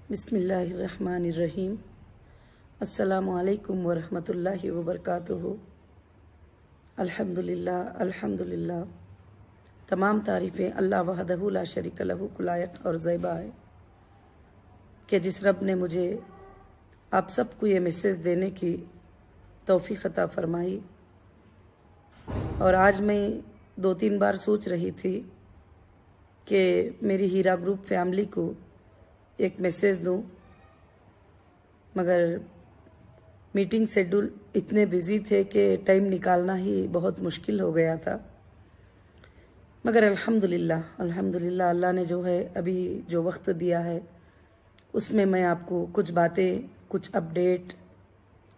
बिस्मिल्लाहिर्रहमानिर्रहीम। अस्सलामु अलैकुम वरहमतुल्लाहि वबरकातुहू। अल्हम्दुलिल्लाह अल्हम्दुलिल्लाह। तमाम तारीफ़ें अल्लाह वहदहू ला शरीक लहू को लायक और ज़ैबा है कि जिस रब ने मुझे आप सबको ये मैसेज देने की तौफीक अता फरमाई। और आज मैं 2-3 बार सोच रही थी कि मेरी हीरा ग्रुप फैमिली को एक मैसेज दूं, मगर मीटिंग शेड्यूल इतने बिजी थे कि टाइम निकालना ही बहुत मुश्किल हो गया था। मगर अल्हम्दुलिल्लाह अल्हम्दुलिल्लाह अल्लाह ने जो है अभी जो वक्त दिया है उसमें मैं आपको कुछ बातें, कुछ अपडेट,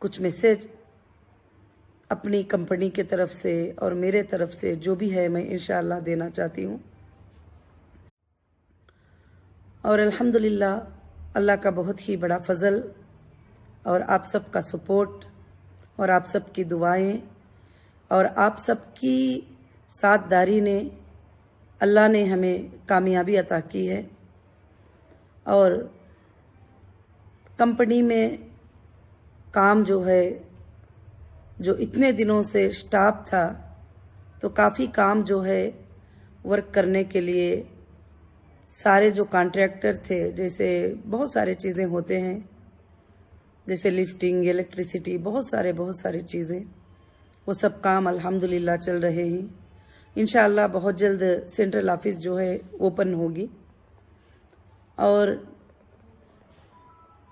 कुछ मैसेज अपनी कंपनी के तरफ से और मेरे तरफ से जो भी है मैं इंशाअल्लाह देना चाहती हूँ। और अल्हम्दुलिल्लाह अल्लाह का बहुत ही बड़ा फजल और आप सबका सपोर्ट और आप सबकी दुआएं और आप सबकी साथदारी ने अल्लाह ने हमें कामयाबी अता की है। और कंपनी में काम जो है, जो इतने दिनों से स्टाफ था, तो काफ़ी काम जो है वर्क करने के लिए सारे जो कॉन्ट्रैक्टर थे, जैसे बहुत सारे चीज़ें होते हैं, जैसे लिफ्टिंग, इलेक्ट्रिसिटी, बहुत सारी चीज़ें, वो सब काम अल्हम्दुलिल्लाह चल रहे हैं। इंशाअल्लाह बहुत जल्द सेंट्रल ऑफिस जो है ओपन होगी। और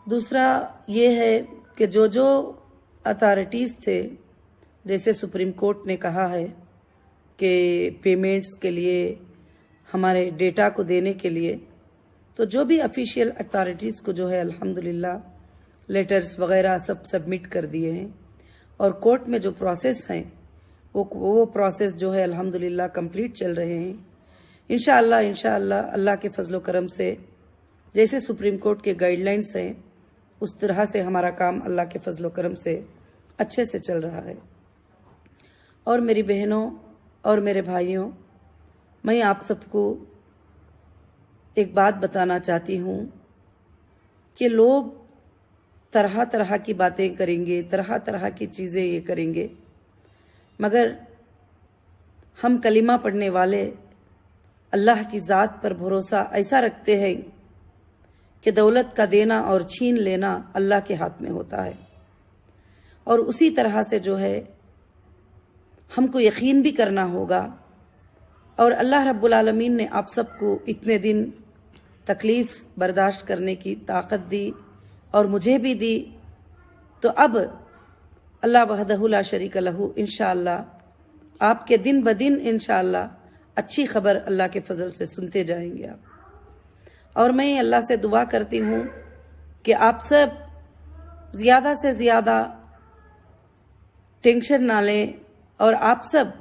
दूसरा ये है कि जो जो अथॉरिटीज़ थे, जैसे सुप्रीम कोर्ट ने कहा है कि पेमेंट्स के लिए, हमारे डेटा को देने के लिए, तो जो भी ऑफिशियल अथॉरिटीज़ को जो है अल्हम्दुलिल्लाह लेटर्स वगैरह सब सबमिट कर दिए हैं। और कोर्ट में जो प्रोसेस हैं वो प्रोसेस जो है अल्हम्दुलिल्लाह कंप्लीट चल रहे हैं। इंशाअल्लाह अल्लाह के फजलो करम से जैसे सुप्रीम कोर्ट के गाइडलाइंस हैं उस तरह से हमारा काम अल्लाह के फजलो करम से अच्छे से चल रहा है। और मेरी बहनों और मेरे भाइयों, मैं आप सबको एक बात बताना चाहती हूँ कि लोग तरह तरह की बातें करेंगे, तरह तरह की चीज़ें ये करेंगे, मगर हम कलिमा पढ़ने वाले अल्लाह की ज़ात पर भरोसा ऐसा रखते हैं कि दौलत का देना और छीन लेना अल्लाह के हाथ में होता है। और उसी तरह से जो है हमको यकीन भी करना होगा। और अल्लाह रब्बुल आलमीन ने आप सबको इतने दिन तकलीफ़ बर्दाश्त करने की ताकत दी और मुझे भी दी, तो अब अल्लाह वहदहू ला शरीक लहू इंशाअल्लाह आपके दिन ब दिन इंशाअल्लाह अच्छी खबर अल्लाह के फजल से सुनते जाएंगे आप। और मैं अल्लाह से दुआ करती हूँ कि आप सब ज़्यादा से ज़्यादा टेंशन ना लें और आप सब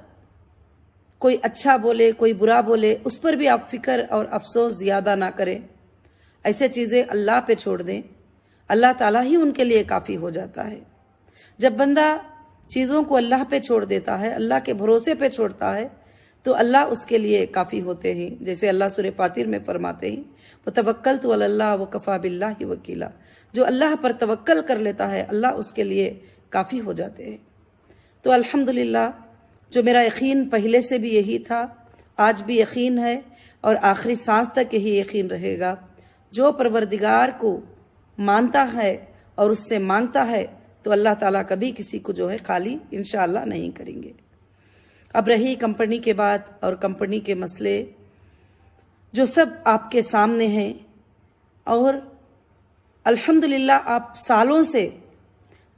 कोई अच्छा बोले, कोई बुरा बोले, उस पर भी आप फिक्र और अफसोस ज़्यादा ना करें। ऐसे चीज़ें अल्लाह पे छोड़ दें, अल्लाह ताला ही उनके लिए काफ़ी हो जाता है। जब बंदा चीज़ों को अल्लाह पे छोड़ देता है, अल्लाह के भरोसे पे छोड़ता है, तो अल्लाह उसके लिए काफ़ी होते हैं। जैसे अल्लाह सूरह फातिर में फरमाते हैं, वो तवक्कलतु अलल्लाह व कफ़ा बिल्लाहि वकीला। जो अल्लाह पर तवक्कल कर लेता है अल्लाह उसके लिए काफ़ी हो जाते हैं। तो अल्हम्दुलिल्लाह जो मेरा यकीन पहले से भी यही था, आज भी यकीन है और आखिरी सांस तक यही यकीन रहेगा। जो परवरदिगार को मानता है और उससे मांगता है तो अल्लाह ताला कभी किसी को जो है खाली इंशाअल्लाह नहीं करेंगे। अब रही कंपनी के बात और कंपनी के मसले, जो सब आपके सामने हैं। और अल्हम्दुलिल्लाह आप सालों से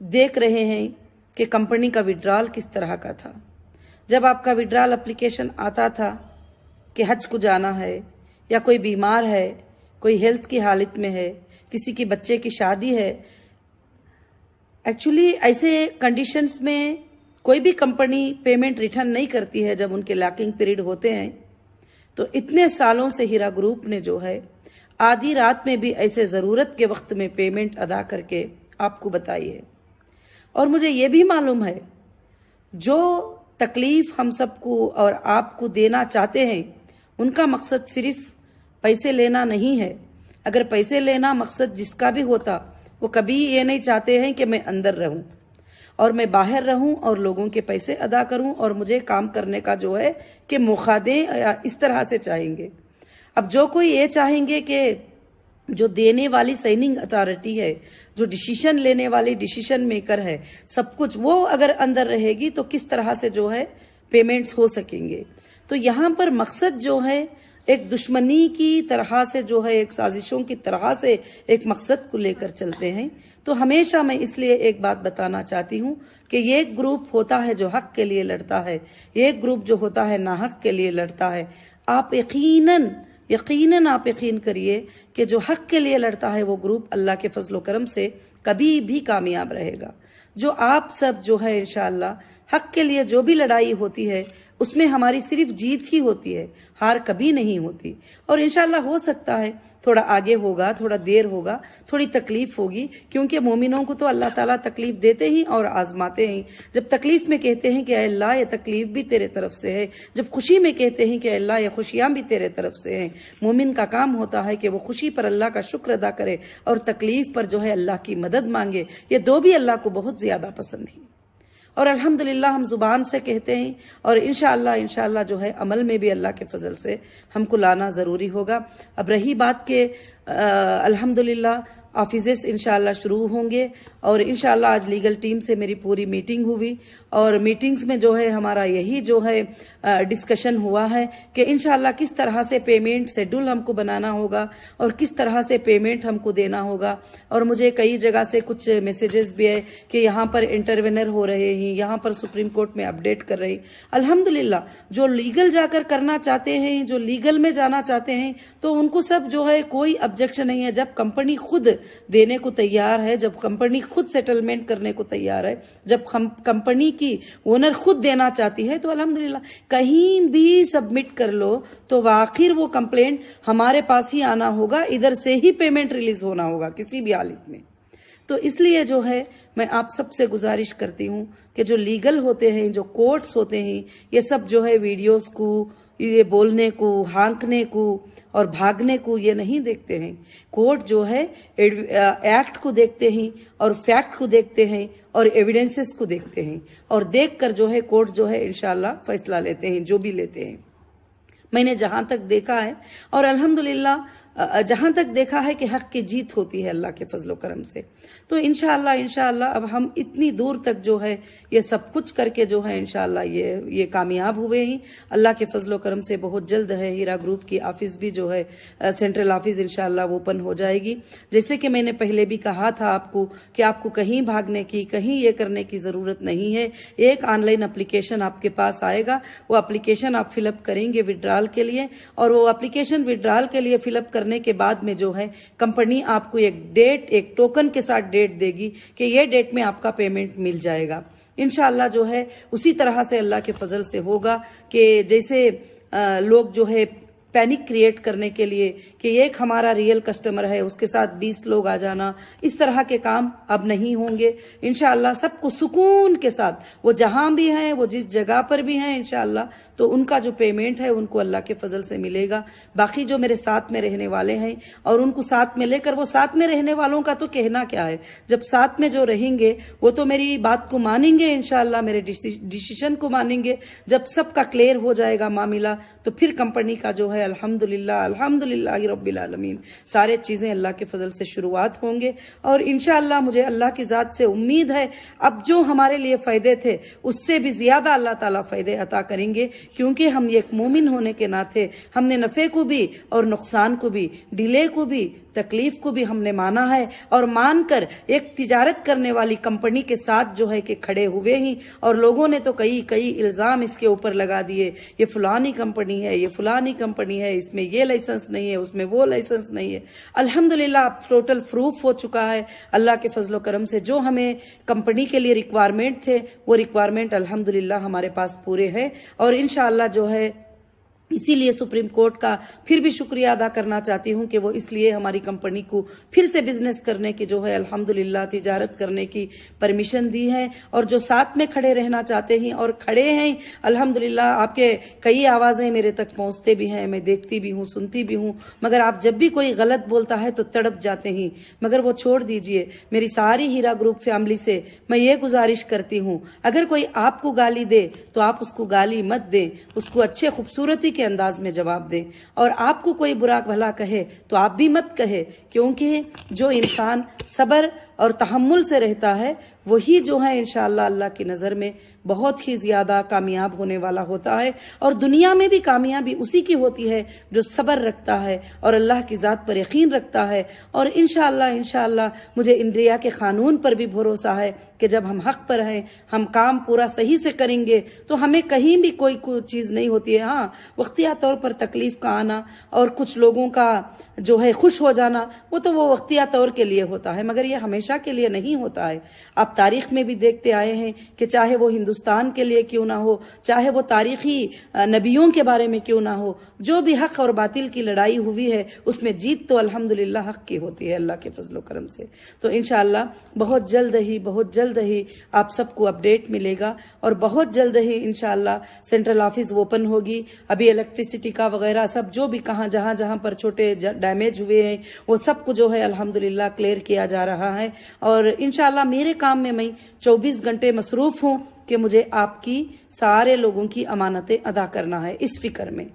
देख रहे हैं कि कंपनी का विड्रॉल किस तरह का था। जब आपका विड्रॉल एप्लीकेशन आता था कि हज को जाना है या कोई बीमार है, कोई हेल्थ की हालत में है, किसी की बच्चे की शादी है, एक्चुअली ऐसे कंडीशंस में कोई भी कंपनी पेमेंट रिटर्न नहीं करती है जब उनके लॉकिंग पीरियड होते हैं। तो इतने सालों से हीरा ग्रुप ने जो है आधी रात में भी ऐसे ज़रूरत के वक्त में पेमेंट अदा करके आपको बताई है। और मुझे ये भी मालूम है जो तकलीफ़ हम सबको और आपको देना चाहते हैं उनका मकसद सिर्फ पैसे लेना नहीं है, اگر پیسے لینا مقصد جس کا بھی ہوتا وہ کبھی یہ نہیں چاہتے ہیں کہ میں اندر رہوں اور میں باہر رہوں اور لوگوں کے پیسے ادا کروں اور مجھے کام کرنے کا جو ہے کہ موقع دیں، اس طرح سے چاہیں گے۔ اب جو کوئی یہ چاہیں گے کہ جو دینے والی سائننگ اتھارٹی ہے، جو ڈیسیشن لینے والی ڈیسیشن میکر ہے، سب کچھ وہ اگر اندر رہے گی تو کس طرح سے جو ہے پیمنٹس ہو سکیں گے۔ تو یہاں پر مقصد جو ہے ایک دشمنی کی طرح سے جو ہے، ایک سازشوں کی طرح سے ایک مقصد کو لے کر چلتے ہیں۔ تو ہمیشہ میں اس لیے ایک بات بتانا چاہتی ہوں کہ یہ ایک گروپ ہوتا ہے جو حق کے لیے لڑتا ہے، یہ ایک گروپ جو ہوتا ہے ناحق کے لیے لڑتا ہے۔ آپ یقیناً آپ یقین کریے کہ جو حق کے لیے لڑتا ہے وہ گروپ اللہ کے فضل و کرم سے کبھی بھی کامیاب رہے گا۔ جو آپ سب جو ہے انشاءاللہ حق کے لیے جو بھی لڑائی ہوتی ہے اس میں ہماری صرف جیت ہی ہوتی ہے، ہار کبھی نہیں ہوتی۔ اور انشاءاللہ ہو سکتا ہے تھوڑا آگے ہوگا، تھوڑا دیر ہوگا، تھوڑی تکلیف ہوگی، کیونکہ مومنوں کو تو اللہ تعالیٰ تکلیف دیتے ہی اور آزماتے ہیں۔ جب تکلیف میں کہتے ہیں کہ اے اللہ یہ تکلیف بھی تیرے طرف سے ہے، جب خوشی میں کہتے ہیں کہ اے اللہ یہ خوشیاں بھی تیرے طرف سے ہیں۔ مومن کا کام ہوتا ہے کہ وہ خوشی پر اللہ کا شکر ادا کرے اور تکلیف پر جو ہے اللہ کی مدد مانگے۔ یہ دو بھی اللہ کو بہت زیادہ پسند ہیں، اور الحمدللہ ہم زبان سے کہتے ہیں اور انشاءاللہ جو ہے عمل میں بھی اللہ کے فضل سے ہم کو لانا ضروری ہوگا۔ اب رہی بات کہ الحمدللہ آفیسز انشاءاللہ شروع ہوں گے، اور انشاءاللہ آج لیگل ٹیم سے میری پوری میٹنگ ہوئی، اور میٹنگز میں جو ہے ہمارا یہی جو ہے ڈسکشن ہوا ہے کہ انشاءاللہ کس طرح سے پیمنٹ شیڈول ہم کو بنانا ہوگا اور کس طرح سے پیمنٹ ہم کو دینا ہوگا۔ اور مجھے کئی جگہ سے کچھ میسیجز بھی ہے کہ یہاں پر انٹرونر ہو رہے ہیں، یہاں پر سپریم کورٹ میں اپڈیٹ کر رہے ہیں۔ الحمدللہ جو لیگل جا کر کرنا چاہتے ہیں، جو لیگل میں جانا چاہتے ہیں، تو ان کو سب جو ہے کوئی آبجیکشن نہیں ہے۔ جب کمپنی خود دینے کو تیار ہے، جب کمپنی خود سیٹلمنٹ کرنے کو تیار ہے، جب کمپنی کی اونر خود دینا چاہتی ہے، تو الحمدللہ کہیں بھی سبمٹ کر لو تو آخر وہ کمپلینٹ ہمارے پاس ہی آنا ہوگا، ادھر سے ہی پیمنٹ ریلیز ہونا ہوگا کسی بھی حالت میں۔ تو اس لیے جو ہے میں آپ سب سے گزارش کرتی ہوں کہ جو لیگل ہوتے ہیں، جو کورٹس ہوتے ہیں، یہ سب جو ہے ویڈیوز کو، یہ بولنے کو، ہانکنے کو اور بھاگنے کو یہ نہیں دیکھتے ہیں۔ کورٹ جو ہے ایکٹ کو دیکھتے ہیں اور فیکٹ کو دیکھتے ہیں اور ایویڈنسز کو دیکھتے ہیں، اور دیکھ کر جو ہے کورٹ جو ہے انشاءاللہ فیصلہ لیتے ہیں، جو بھی لیتے ہیں۔ میں نے جہاں تک دیکھا ہے اور الحمدللہ جہاں تک دیکھا ہے کہ حق کی جیت ہوتی ہے اللہ کے فضل و کرم سے۔ تو انشاءاللہ اب ہم اتنی دور تک جو ہے یہ سب کچھ کر کے جو ہے انشاءاللہ یہ کامیاب ہوئے ہیں اللہ کے فضل و کرم سے۔ بہت جلد ہے ہیرا گروپ کی آفس بھی جو ہے سینٹرل آفس انشاءاللہ اوپن ہو جائے گی۔ جیسے کہ میں نے پہلے بھی کہا تھا آپ کو کہ آپ کو کہیں بھاگنے کی، کہیں یہ کرنے کی ضرورت نہیں ہے۔ ایک آن لائن اپلیکیشن آپ کے پاس آئے گا، وہ اپلیکیشن آپ فل اپ کریں گے وڈرال کے لیے، اور وہ اپلیکیشن وڈرال کے لیے فل اپ کرنے کے بعد میں جو ہے کمپنی آپ کو ایک ڈیٹ، ایک ٹوکن کے ساتھ ڈیٹ دے گی کہ یہ ڈیٹ میں آپ کا پیمنٹ مل جائے گا۔ انشاءاللہ جو ہے اسی طرح سے اللہ کے فضل سے ہوگا کہ جیسے لوگ جو ہے پینک کریٹ کرنے کے لیے کہ ایک ہمارا ریئل کسٹمر ہے اس کے ساتھ 20 لوگ آ جانا، اس طرح کے کام اب نہیں ہوں گے۔ انشاءاللہ سب کو سکون کے ساتھ، وہ جہاں بھی ہیں، وہ جس جگہ پر بھی ہیں، انشاءاللہ تو ان کا جو پیمنٹ ہے ان کو اللہ کے فضل سے ملے گا۔ باقی جو میرے ساتھ میں رہنے والے ہیں اور ان کو ساتھ میں لے کر، وہ ساتھ میں رہنے والوں کا تو کہنا کیا ہے، جب ساتھ میں جو رہیں گے وہ تو میری بات کو مانیں گے انشاءاللہ، میرے ڈیسیشن کو مانیں گے۔ جب سب کا کلیئر ہو جائے گا معاملہ تو پھر کمپنی کا جو ہے الحمدللہ رب العالمین سارے چیزیں اللہ کے فضل سے شروعات ہوں گے۔ اور انشاءاللہ مجھے اللہ کی ذات سے امید ہے اب جو ہمارے لیے فائدے تھے اس سے بھی زیادہ اللہ تعالیٰ فائدے عطا کریں گے، کیونکہ ہم ایک مومن ہونے کے ناطے ہم نے نفع کو بھی اور نقصان کو بھی، ڈیلے کو بھی، تکلیف کو بھی ہم نے مانا ہے، اور مان کر ایک تجارت کرنے والی کمپنی کے ساتھ جو ہے کہ کھڑے ہوئے ہیں۔ اور لوگوں نے تو کئی الزام اس کے اوپر لگا دیے، یہ فلانی کمپنی ہے، یہ فلانی کمپنی ہے، اس میں یہ لائسنس نہیں ہے، اس میں وہ لائسنس نہیں ہے۔ الحمدللہ اب ٹوٹل پروف ہو چکا ہے اللہ کے فضل و کرم سے۔ جو ہمیں کمپنی کے لیے ریکوائرمنٹ تھے وہ ریکوائرمنٹ الحمدللہ ہمارے پاس پورے ہیں، اور انشاءاللہ جو ہے इसीलिए सुप्रीम कोर्ट का फिर भी शुक्रिया अदा करना चाहती हूं कि वो इसलिए हमारी कंपनी को फिर से बिजनेस करने की जो है अल्हम्दुलिल्लाह तिजारत करने की परमिशन दी है। और जो साथ में खड़े रहना चाहते हैं और खड़े हैं, अल्हम्दुलिल्लाह आपके कई आवाजें मेरे तक पहुंचते भी हैं, मैं देखती भी हूं, सुनती भी हूं, मगर आप जब भी कोई गलत बोलता है तो तड़प जाते हैं। मगर वो छोड़ दीजिए। मेरी सारी हीरा ग्रुप फैमिली से मैं ये गुजारिश करती हूं, अगर कोई आपको गाली दे तो आप उसको गाली मत दें, उसको अच्छे खूबसूरती के अंदाज में जवाब दें। और आपको कोई बुरा भला कहे तो आप भी मत कहे, क्योंकि जो इंसान सब्र और तहम्मुल से रहता है वही जो है इंशाअल्लाह अल्लाह की नज़र में बहुत ही ज्यादा कामयाब होने वाला होता है। और दुनिया में भी कामयाबी उसी की होती है जो सब्र रखता है और अल्लाह की ज़ात पर यकीन रखता है। और इंशाअल्लाह मुझे इंडिया के कानून पर भी भरोसा है कि जब हम हक पर हैं, हम काम पूरा सही से करेंगे तो हमें कहीं भी कोई चीज़ नहीं होती है। हाँ, वक्तिया तौर पर तकलीफ का आना और कुछ लोगों का जो है खुश हो जाना, वो तो वो वक्तिया तौर के लिए होता है, मगर ये हमेशा के लिए नहीं होता है। आप तारीख में भी देखते आए हैं कि चाहे वो हिंदुस्तान के लिए क्यों ना हो, चाहे वो तारीखी नबियों के बारे में क्यों ना हो, जो भी हक और बातिल की लड़ाई हुई है उसमें जीत तो अल्हम्दुलिल्लाह हक की होती है अल्लाह के फजल करम से। तो इंशाअल्लाह बहुत जल्द ही आप सबको अपडेट मिलेगा और बहुत जल्द ही इंशाअल्लाह सेंट्रल ऑफिस ओपन होगी। अभी इलेक्ट्रिसिटी का वगैरह सब जो भी जहां पर छोटे डैमेज हुए हैं वो सब को जो है अल्हम्दुलिल्लाह क्लियर किया जा रहा है। और इंशाअल्लाह मेरे काम में मैं 24 घंटे मसरूफ हूं कि मुझे आपकी सारे लोगों की अमानतें अदा करना है इस फिक्र में।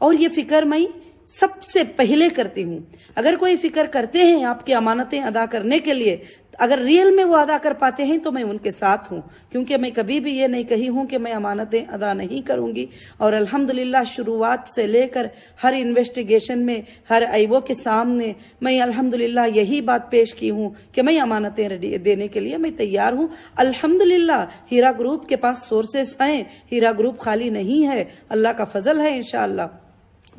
और ये फिक्र मैं सबसे पहले करती हूँ। अगर कोई फिक्र करते हैं आपकी अमानतें अदा करने के लिए, अगर रियल में वो अदा कर पाते हैं तो मैं उनके साथ हूँ, क्योंकि मैं कभी भी ये नहीं कही हूँ कि मैं अमानतें अदा नहीं करूंगी। और अल्हम्दुलिल्लाह शुरुआत से लेकर हर इन्वेस्टिगेशन में, हर आईओ के सामने मैं अल्हम्दुलिल्लाह यही बात पेश की हूँ कि मैं अमानतें देने के लिए मैं तैयार हूँ। अल्हम्दुलिल्लाह हीरा ग्रुप के पास सोर्सेस हैं, हीरा ग्रुप खाली नहीं है, अल्लाह का फजल है। इंशाअल्लाह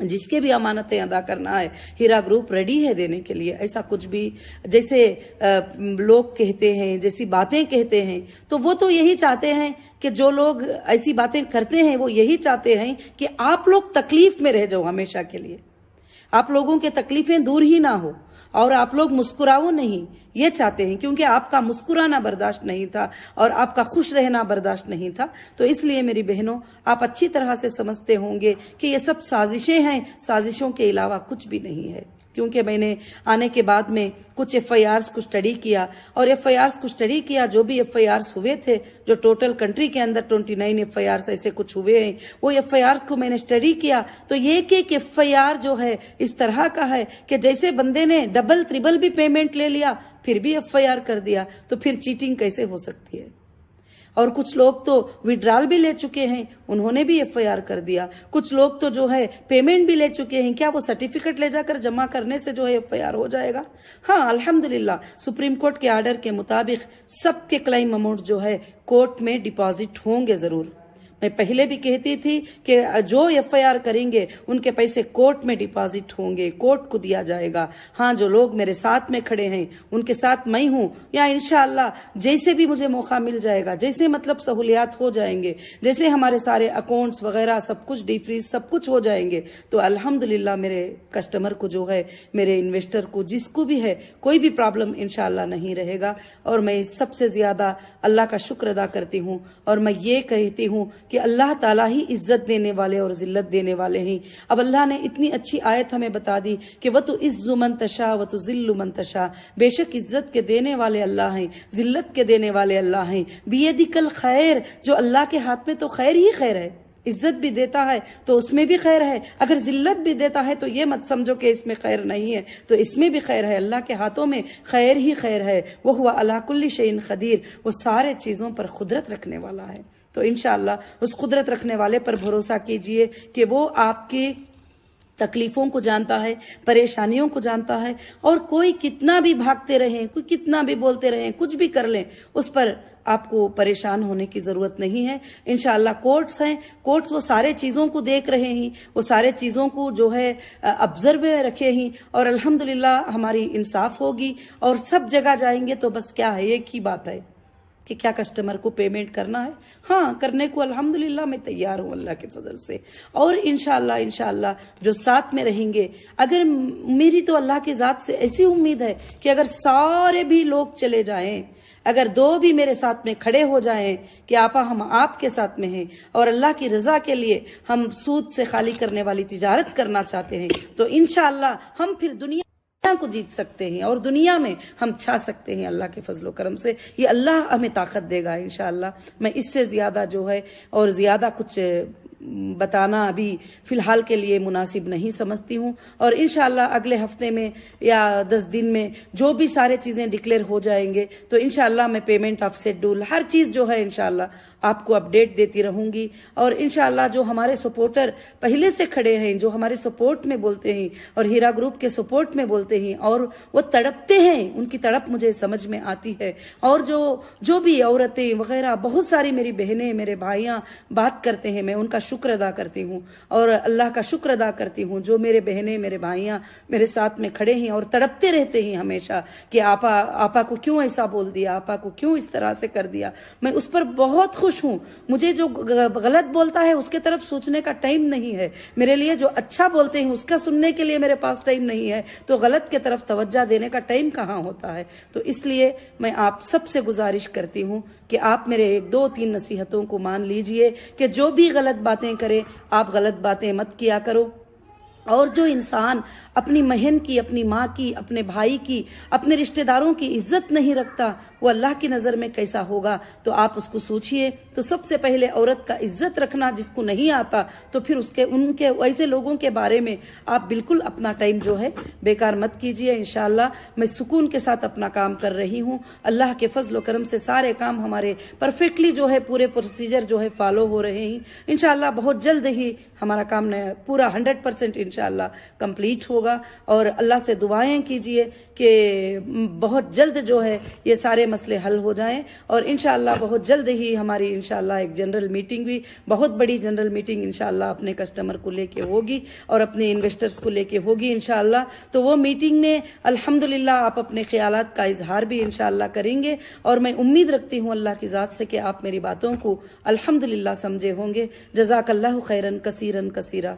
जिसके भी अमानतें अदा करना है हीरा ग्रुप रेडी है देने के लिए। ऐसा कुछ भी जैसे लोग कहते हैं, जैसी बातें कहते हैं, तो वो तो यही चाहते हैं कि जो लोग ऐसी बातें करते हैं वो यही चाहते हैं कि आप लोग तकलीफ में रह जाओ हमेशा के लिए, आप लोगों के तकलीफें दूर ही ना हो और आप लोग मुस्कुराओ नहीं, ये चाहते हैं, क्योंकि आपका मुस्कुराना बर्दाश्त नहीं था और आपका खुश रहना बर्दाश्त नहीं था। तो इसलिए मेरी बहनों, आप अच्छी तरह से समझते होंगे कि ये सब साजिशें हैं, साजिशों के अलावा कुछ भी नहीं है। क्योंकि मैंने आने के बाद में कुछ FIRs को स्टडी किया और FIRs को स्टडी किया, जो भी FIRs हुए थे, जो टोटल कंट्री के अंदर 29 FIRs ऐसे कुछ हुए हैं, वो FIRs को मैंने स्टडी किया तो ये एक FIR जो है इस तरह का है कि जैसे बंदे ने डबल ट्रिपल भी पेमेंट ले लिया फिर भी FIR कर दिया, तो फिर चीटिंग कैसे हो सकती है। और कुछ लोग तो विड्रॉल भी ले चुके हैं, उन्होंने भी FIR कर दिया। कुछ लोग तो जो है पेमेंट भी ले चुके हैं, क्या वो सर्टिफिकेट ले जाकर जमा करने से जो है FIR हो जाएगा? हाँ, अल्हम्दुलिल्लाह सुप्रीम कोर्ट के आर्डर के मुताबिक सबके क्लेम अमाउंट जो है कोर्ट में डिपॉजिट होंगे जरूर। मैं पहले भी कहती थी कि जो FIR करेंगे उनके पैसे कोर्ट में डिपॉजिट होंगे, कोर्ट को दिया जाएगा। हाँ, जो लोग मेरे साथ में खड़े हैं उनके साथ मैं हूँ, या इंशाअल्लाह जैसे भी मुझे मौका मिल जाएगा, जैसे मतलब सहूलियात हो जाएंगे, जैसे हमारे सारे अकाउंट्स वगैरह सब कुछ डीफ्रीज सब कुछ हो जाएंगे, तो अल्हम्दुलिल्लाह मेरे कस्टमर को जो है, मेरे इन्वेस्टर को, जिसको भी है, कोई भी प्रॉब्लम इंशाअल्लाह नहीं रहेगा। और मैं सबसे ज्यादा अल्लाह का शुक्र अदा करती हूँ और मैं ये कहती हूँ कि अल्लाह ताला ही इज्जत देने वाले और जिल्लत देने वाले हैं। अब अल्लाह ने इतनी अच्छी आयत हमें बता दी कि वह तो इज्जु मन तशा व तो जिल्लु मन तशा, बेशक इज्जत के देने वाले अल्लाह हैं, जिल्लत के देने वाले अल्लाह हैं। बियदिकल खैर, जो अल्लाह के हाथ में तो खैर ही खैर है। इज्जत भी देता है तो उसमें भी खैर है, अगर जिल्लत भी देता है तो ये मत समझो कि इसमें खैर नहीं है, तो इसमें भी खैर है। अल्लाह के हाथों में खैर ही खैर है। वो हुआ अला कुल्ली शैइन खदीर, वो सारे चीजों पर खुदरत रखने वाला है। तो इंशाअल्लाह उस कुदरत रखने वाले पर भरोसा कीजिए कि वो आपकी तकलीफों को जानता है, परेशानियों को जानता है। और कोई कितना भी भागते रहें, कोई कितना भी बोलते रहें, कुछ भी कर लें, उस पर आपको परेशान होने की जरूरत नहीं है। इंशाअल्लाह कोर्ट्स हैं, कोर्ट्स वो सारे चीजों को देख रहे हैं, वो सारे चीजों को जो है ऑब्जर्व रखे हैं, और अल्हम्दुलिल्लाह हमारी इंसाफ होगी और सब जगह जाएंगे तो बस क्या है, एक ही बात है, کہ کیا کسٹمر کو پیمنٹ کرنا ہے؟ ہاں کرنے کو الحمدللہ میں تیار ہوں اللہ کے فضل سے، اور انشاءاللہ جو ساتھ میں رہیں گے، اگر میری تو اللہ کی ذات سے ایسی امید ہے کہ اگر سارے بھی لوگ چلے جائیں، اگر 2 بھی میرے ساتھ میں کھڑے ہو جائیں کہ آپا ہم آپ کے ساتھ میں ہیں اور اللہ کی رضا کے لیے ہم سود سے خالی کرنے والی تجارت کرنا چاہتے ہیں، تو انشاءاللہ ہم پھر دنیا کو جیت سکتے ہیں اور دنیا میں ہم چھا سکتے ہیں اللہ کے فضل و کرم سے۔ یہ اللہ ہمیں طاقت دے گا انشاءاللہ۔ میں اس سے زیادہ جو ہے اور زیادہ کچھ بتانا ابھی فی الحال کے لیے مناسب نہیں سمجھتی ہوں، اور انشاءاللہ اگلے ہفتے میں یا 10 دن میں جو بھی سارے چیزیں ڈکلیئر ہو جائیں گے تو انشاءاللہ میں پیمنٹ آف شیڈول ہر چیز جو ہے انشاءاللہ آپ کو اپڈیٹ دیتی رہوں گی۔ اور انشاءاللہ جو ہمارے سپورٹر پہلے سے کھڑے ہیں، جو ہمارے سپورٹ میں بولتے ہیں اور ہیرا گروپ کے سپورٹ میں بولتے ہیں اور وہ تڑپتے ہیں، ان کی تڑپ مجھے سمجھ میں آتی ہے، اور جو بھی عورتیں وغیرہ بہت ساری میری بہنیں میرے بھائیاں بات کرتے ہیں، میں ان کا شکر ادا کرتی ہوں اور اللہ کا شکر ادا کرتی ہوں جو میرے بہنیں میرے بھائیاں میرے ساتھ میں کھڑے ہیں اور تڑپتے رہتے ہیں ہمیشہ کہ آپا کو کیوں ایسا بول دیا، آپا کو کیوں اس طرح سے کر دیا۔ میں اس پر بہت خوش ہوں۔ مجھے جو غلط بولتا ہے اس کے طرف سوچنے کا ٹائم نہیں ہے، میرے لیے جو اچھا بولتے ہیں اس کا سننے کے لیے میرے پاس ٹائم نہیں ہے، تو غلط کے طرف توجہ دینے کا ٹائم کہاں ہوتا ہے۔ تو اس لیے میں آپ سب سے گزارش کرتی ہوں کہ آپ میرے 1 2 3 نصیحتوں کو مان لیجئے کہ جو بھی غلط باتیں کرے آپ غلط باتیں مت کیا کرو، اور جو انسان اپنی بہن کی، اپنی ماں کی، اپنے بھائی کی، اپنے رشتہ داروں کی عزت نہیں رکھتا وہ اللہ کی نظر میں کیسا ہوگا، تو آپ اس کو سوچئے۔ تو سب سے پہلے عورت کا عزت رکھنا جس کو نہیں آتا تو پھر ان کے ایسے لوگوں کے بارے میں آپ بالکل اپنا ٹائم جو ہے بیکار مت کیجئے۔ انشاءاللہ میں سکون کے ساتھ اپنا کام کر رہی ہوں، اللہ کے فضل و کرم سے سارے کام ہمارے پرفیکٹلی جو ہے پورے پروسیجر جو ہے فالو ہو رہے ہیں۔ انشاءاللہ بہت جلد ہی ہمارا کام پورا 100% انشاءاللہ کمپلیٹ ہوگا، اور اللہ سے دعائیں کیجئے کہ بہت جلد جو ہے یہ سارے مسئلے حل ہو جائیں، اور انشاءاللہ بہت جلد ہی ہماری انشاءاللہ ایک جنرل میٹنگ بھی، بہت بڑی جنرل میٹنگ انشاءاللہ اپنے کسٹمر کو لے کے ہوگی اور اپنے انویسٹرز کو لے کے ہوگی انشاءاللہ۔ تو وہ میٹنگ میں الحمدللہ آپ اپنے خیالات کا اظہار بھی انشاءاللہ کریں گے، اور میں امید رکھتی ہوں اللہ کی ذات سے کہ آپ میری باتوں کو الحمدللہ سمجھے ہوں گے۔ جزاک اللہ خیرن کثیرن کثیرہ۔